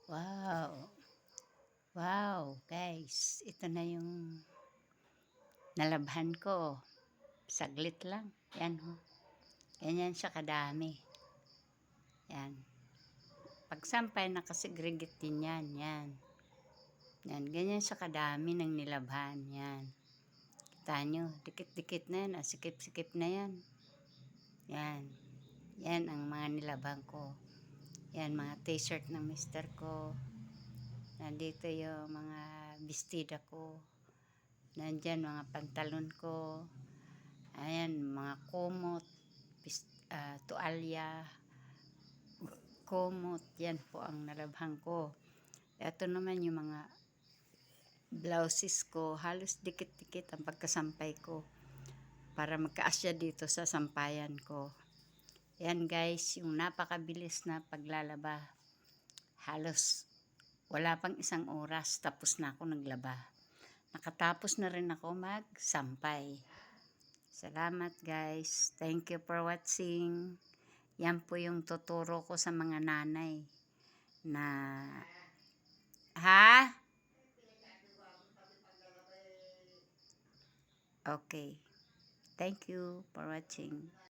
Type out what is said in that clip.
Wow! Wow, guys, ito na yung nalabhan ko. Saglit lang. Yan, oh. Ganyan siya kadami. Yan. Pagsampay, nakasegregate din yan. Yan. Yan. Ganyan siya kadami ng nilabhan. Yan. Kita nyo, dikit-dikit na yan. Sikip-sikip na yan. Yan. Yan ang mga nilabhan ko. Yan, mga t-shirt ng mister ko. Nandito yung mga bestida ko. Nandyan mga pantalon ko. Ayan, mga kumot, tualya, kumot. Yan po ang nalabhan ko. Ito naman yung mga blouses ko. Halos dikit-dikit ang pagkasampay ko para magkaasya dito sa sampayan ko. Yan guys, yung napakabilis na paglalaba. Halos wala pang isang oras, tapos na ako naglaba. Nakatapos na rin ako magsampay. Salamat guys. Thank you for watching. Yan po yung tuturo ko sa mga nanay na Okay. Thank you for watching.